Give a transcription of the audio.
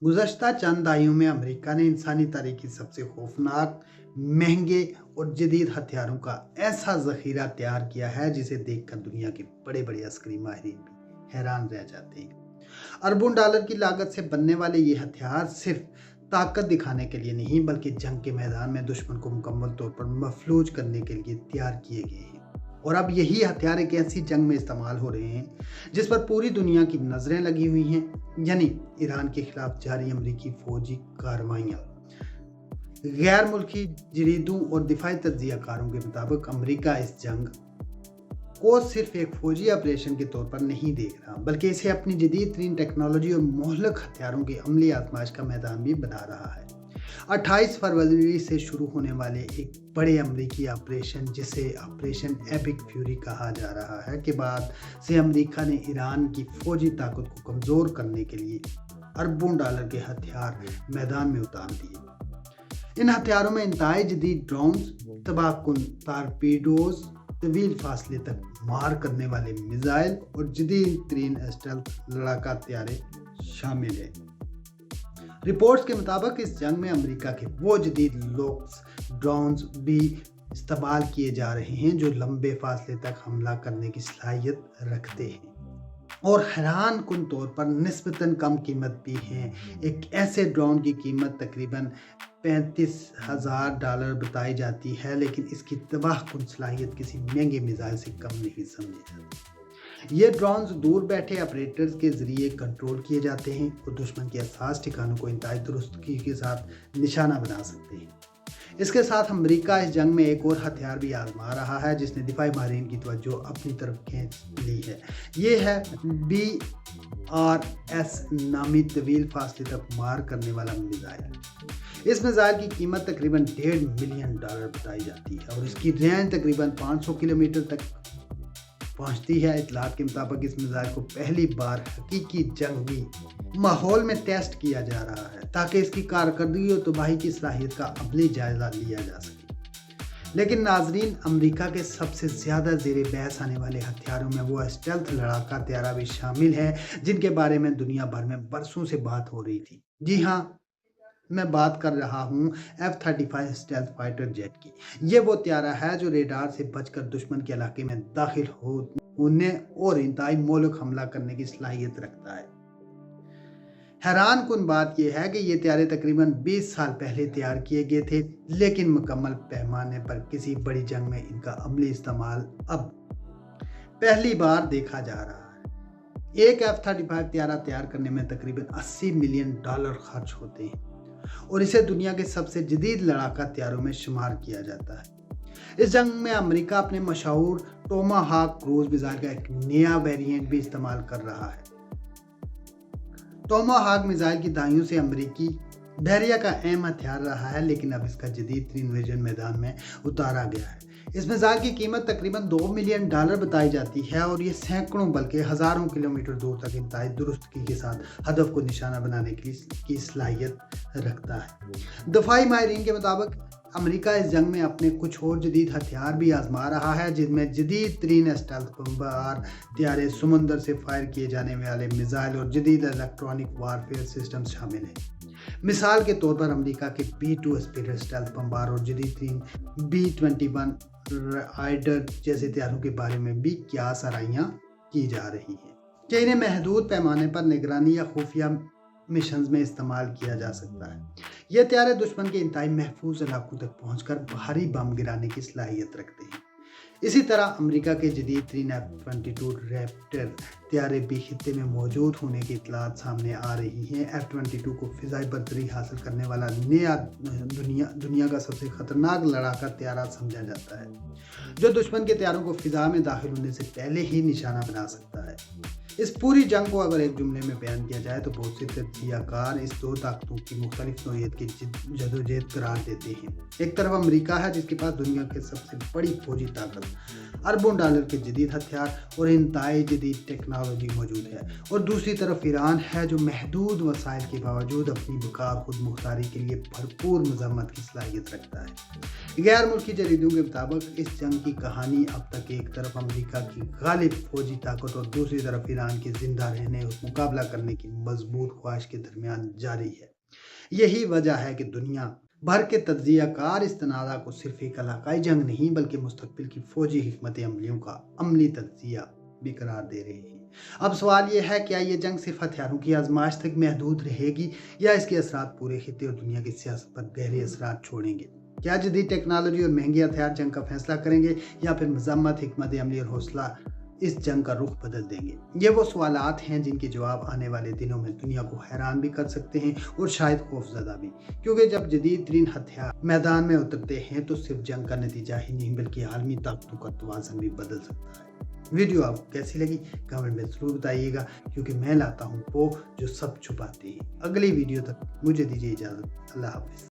गुज़श्ता चंद दहाइयों में अमेरिका ने इंसानी तारीख की सबसे खौफनाक, महंगे और जदीद हथियारों का ऐसा ज़ख़ीरा तैयार किया है जिसे देखकर दुनिया के बड़े बड़े अस्करी माहिरीन भी हैरान रह जाते हैं। अरबों डॉलर की लागत से बनने वाले ये हथियार सिर्फ ताकत दिखाने के लिए नहीं बल्कि जंग के मैदान में दुश्मन को मुकम्मल तौर पर मफलूज करने के लिए तैयार किए गए हैं। और अब यही हथियार एक ऐसी जंग में इस्तेमाल हो रहे हैं जिस पर पूरी दुनिया की नज़रें लगी हुई हैं, यानी ईरान के खिलाफ जारी अमरीकी फौजी कार्रवाइयाँ। गैर मुल्की जरीदों और दिफाई तज्ज़ियाकारों के मुताबिक अमरीका इस जंग को सिर्फ एक फौजी ऑपरेशन के तौर पर नहीं देख रहा बल्कि इसे अपनी जदीद तरीन टेक्नोलॉजी और मोहलक हथियारों की अमली आजमाइश का मैदान भी बना रहा है। 28 फरवरी से शुरू होने वाले एक बड़े अमरीकी ऑपरेशन जिसे ऑपरेशन एपिक फ्यूरी कहा जा रहा है के बाद से अमरीका ने ईरान की फौजी ताकत को कमज़ोर करने के लिए अरबों डॉलर के हथियार मैदान में उतार दिए। इन हथियारों में इंतहाई जदीद ड्रोन्स, तबाहकुन टारपीडोज, तवील फासले तक मार करने वाले मिसाइल और जदीद तरीन स्टेल्थ लड़ाका हथियारें शामिल हैं। रिपोर्ट्स के मुताबिक इस जंग में अमेरिका के वो जदीद लोक्स ड्रोन्स भी इस्तेमाल किए जा रहे हैं जो लंबे फासले तक हमला करने की सलाहियत रखते हैं और हैरान कुन तौर पर निस्बतन कम कीमत भी हैं। एक ऐसे ड्रोन की कीमत तकरीबन $35,000 बताई जाती है, लेकिन इसकी तबाहकुन सलाहियत किसी महंगे मिसाइल से कम नहीं समझी जाती। ये ड्रोन्स दूर बैठे ऑपरेटर्स के जरिए कंट्रोल किए जाते हैं और दुश्मन के असास ठिकानों को इंतहाई दुरुस्तगी के साथ निशाना बना सकते हैं। इसके साथ अमेरिका इस जंग में एक और हथियार भी आजमा रहा है जिसने दिफाई माहिरीन की तवज्जो अपनी तरफ खींच ली है। ये है BRS नामी तवील फासले तक मार करने वाला मिसाइल। इस मिसाइल की कीमत तकरीबन $1.5 मिलियन बताई जाती है और इसकी रेंज तकरीबन 500 किलोमीटर तक पहुंचती है। इतलात के मुताबिक इस मिसाइल को पहली बार हकीकी जंगी माहौल में टेस्ट किया जा रहा है ताकि इसकी कारकर्दगी और तबाही की सलाहियत का अमली जायजा लिया जा सके। लेकिन नाजरीन, अमेरिका के सबसे ज़्यादा ज़ेरे बहस आने वाले हथियारों में वो स्टेल्थ लड़ाका हथियार भी शामिल है जिनके बारे में दुनिया भर में बरसों से बात हो रही थी। जी हाँ, मैं बात कर रहा हूँ F-35 स्टेल्थ फाइटर जेट की। ये वो हथियार है जो रेडार से बचकर दुश्मन के इलाके में दाखिल होने और इंतहाई मोहलक हमला करने की सलाहियत रखता है। हैरान कुन बात यह है कि ये हथियार तकरीबन 20 साल पहले तैयार किए गए थे, लेकिन मुकम्मल पैमाने पर किसी बड़ी जंग में इनका अमली इस्तेमाल अब पहली बार देखा जा रहा है। एक F-35 हथियार तैयार करने में तकरीबन $80 मिलियन खर्च होते हैं और इसे दुनिया के सबसे जदीद लड़ाका हथियारों में शुमार किया जाता है। इस जंग में अमेरिका अपने मशहूर टोमाहाक क्रूज मिसाइल का एक नया वेरिएंट भी इस्तेमाल कर रहा है। टोमाहाक मिसाइल की दाइयों से अमेरिकी बहरिया का अहम हथियार रहा है, लेकिन अब इसका जदीद तरीन वर्जन मैदान में उतारा गया है। इस मिसाइल की कीमत तकरीबन $2 मिलियन बताई जाती है और ये सैकड़ों बल्कि हज़ारों किलोमीटर दूर तक इंतहाई दुरुस्तगी के साथ हदफ को निशाना बनाने की सलाहियत रखता है। दफाई माहिरीन के मुताबिक अमेरिका इस जंग में अपने कुछ और जदीद हथियार भी आजमा रहा है जिनमें जदीद तरीन स्टेल्थ बमबार हथियार, समुंदर से फायर किए जाने वाले मिसाइल और जदीद इलेक्ट्रॉनिक वारफेयर सिस्टम शामिल हैं। मिसाल के तौर पर अमेरिका के B-2 स्पीडर स्टेल्थ बमबार और जदीद तरीन B-21 राइडर जैसे हथियारों के बारे में भी क्या सराहियाँ की जा रही हैं कि इन्हें महदूद पैमाने पर निगरानी या खुफिया मिशंस में इस्तेमाल किया जा सकता है। ये हथियार दुश्मन के इंतहाई महफूज इलाकों तक पहुंचकर भारी बम गिराने की सलाहियत रखते हैं। इसी तरह अमेरिका के जदीद तरीन F-22 रैप्टर हथियार भी खित्ते में मौजूद होने की इतलात सामने आ रही हैं। F-22 को फिजाई बर्तरी हासिल करने वाला नया दुनिया का सबसे खतरनाक लड़ाका हथियार समझा जाता है जो दुश्मन के हथियारों को फिजा में दाखिल होने से पहले ही निशाना बना सकता है। इस पूरी जंग को अगर एक जुमले में बयान किया जाए तो बहुत से तज्ज़ियाकार इस दो ताकतों की मुख्तलिफ नौइयत की जदोजहद करार देते हैं। एक तरफ अमेरिका है जिसके पास दुनिया की सबसे बड़ी फौजी ताकत, अरबों डॉलर के जदीद हथियार और इंतहाई जदीद टेक्नोलॉजी मौजूद है, और दूसरी तरफ ईरान है जो महदूद वसाइल के बावजूद अपनी बका खुद मुख्तारी के लिए भरपूर मज़म्मत की सलाहियत रखता है। गैर मुल्की जरीदों के मुताबिक इस जंग की कहानी अब तक एक तरफ अमेरिका की गालिब फौजी ताकत और दूसरी तरफ ईरान की जिंदा रहने और मुकाबला करने की मजबूत ख्वाहिश के दरमियान जारी है। यही वजह है कि दुनिया भर के तज्जियाकार इस तनाज़ा को सिर्फ एक इलाकाई जंग नहीं बल्कि मुस्तकबिल की फौजी हिकमत अमलियों का अमली तज्जिया भी करार दे रहे हैं। अब सवाल यह है, क्या ये जंग सिर्फ हथियारों की आजमाइश तक महदूद रहेगी या इसके असरात पूरे खित्ते और दुनिया की सियासत पर गहरे असरात छोड़ेंगे? क्या जदीद टेक्नोलॉजी और महंगे हथियार जंग का फैसला करेंगे या फिर मजम्मत, हिकमत अमली और हौसला इस जंग का रुख बदल देंगे? ये वो सवालात हैं जिनके जवाब आने वाले दिनों में दुनिया को हैरान भी कर सकते हैं और शायद खौफजदा भी, क्योंकि जब जदीद तरीन हथियार मैदान में उतरते हैं तो सिर्फ जंग का नतीजा ही नहीं बल्कि आलमी ताकतों का तवाज़ुन भी बदल सकता है। वीडियो आपको कैसी लगी कमेंट में ज़रूर बताइएगा, क्योंकि मैं लाता हूँ वो जो सब छुपाते हैं। अगली वीडियो तक मुझे दीजिए इजाज़त। अल्लाह हाफ़िज़।